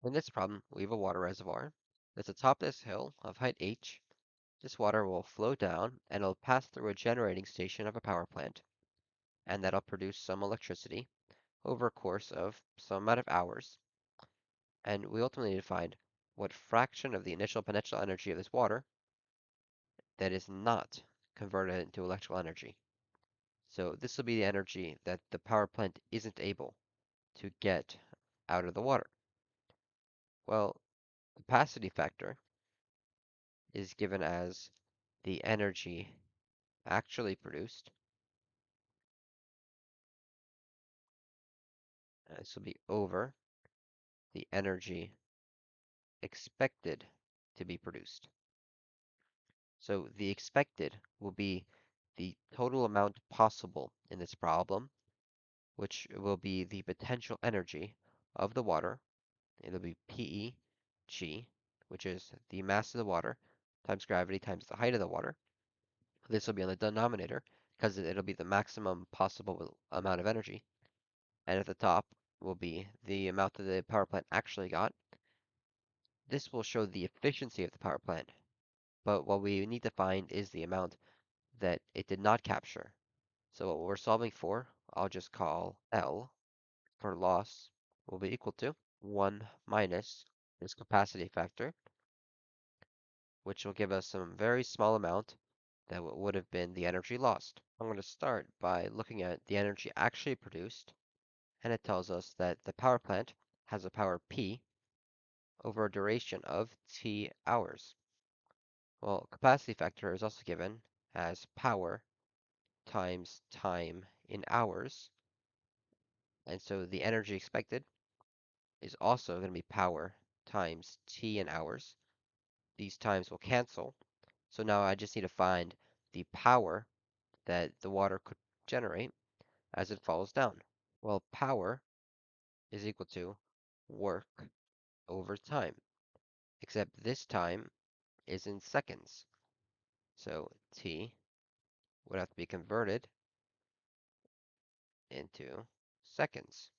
In this problem, we have a water reservoir that's atop this hill of height h. This water will flow down and it'll pass through a generating station of a power plant, and that'll produce some electricity over a course of some amount of hours. And we ultimately need to find what fraction of the initial potential energy of this water that is not converted into electrical energy. So this will be the energy that the power plant isn't able to get out of the water. Well, capacity factor is given as the energy actually produced. This will be over the energy expected to be produced. So the expected will be the total amount possible in this problem, which will be the potential energy of the water. It'll be PEG, which is the mass of the water times gravity times the height of the water. This will be on the denominator because it'll be the maximum possible amount of energy. And at the top will be the amount that the power plant actually got. This will show the efficiency of the power plant, but what we need to find is the amount that it did not capture. So what we're solving for, I'll just call L for loss will be equal to 1 minus this capacity factor, which will give us some very small amount that would have been the energy lost. I'm going to start by looking at the energy actually produced, and it tells us that the power plant has a power P over a duration of T hours. Well, capacity factor is also given as power times time in hours, and so the energy expected is also going to be power times T in hours. These times will cancel, so now I just need to find the power that the water could generate as it falls down. Well, power is equal to work over time, except this time is in seconds. So T would have to be converted into seconds.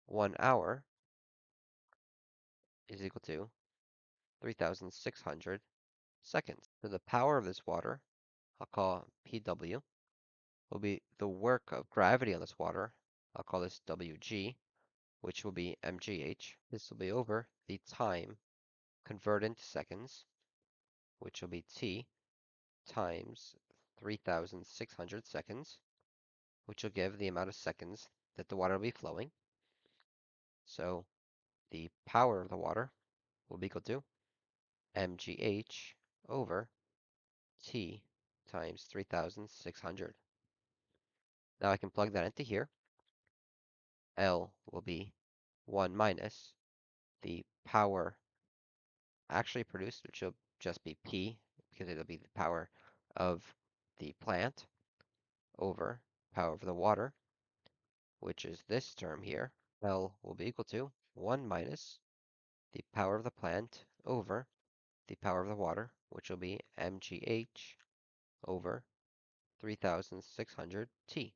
1 hour is equal to 3,600 seconds. So the power of this water, I'll call PW, will be the work of gravity on this water. I'll call this WG, which will be mgh. This will be over the time converted into seconds, which will be T times 3,600 seconds, which will give the amount of seconds that the water will be flowing. So the power of the water will be equal to mgh over T times 3,600. Now I can plug that into here. L will be 1 minus the power actually produced, which will just be P, because it'll be the power of the plant, over power of the water, which is this term here. L will be equal to 1 minus the power of the plant over the power of the water, which will be mgh over 3,600 T.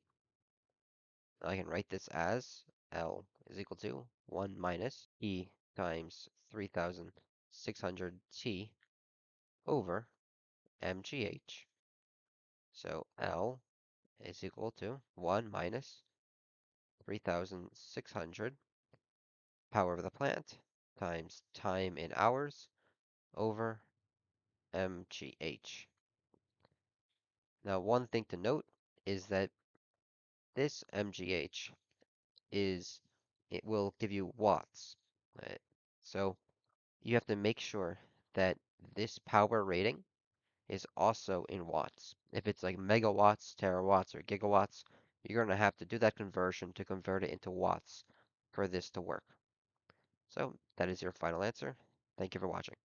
I can write this as L is equal to 1 minus E times 3,600 T over mgh. So L is equal to 1 minus 3,600 power of the plant times time in hours over mgh. Now, one thing to note is that this mgh it will give you watts. Right? So you have to make sure that this power rating is also in watts. If it's like megawatts, terawatts, or gigawatts, you're going to have to do that conversion to convert it into watts for this to work. So that is your final answer. Thank you for watching.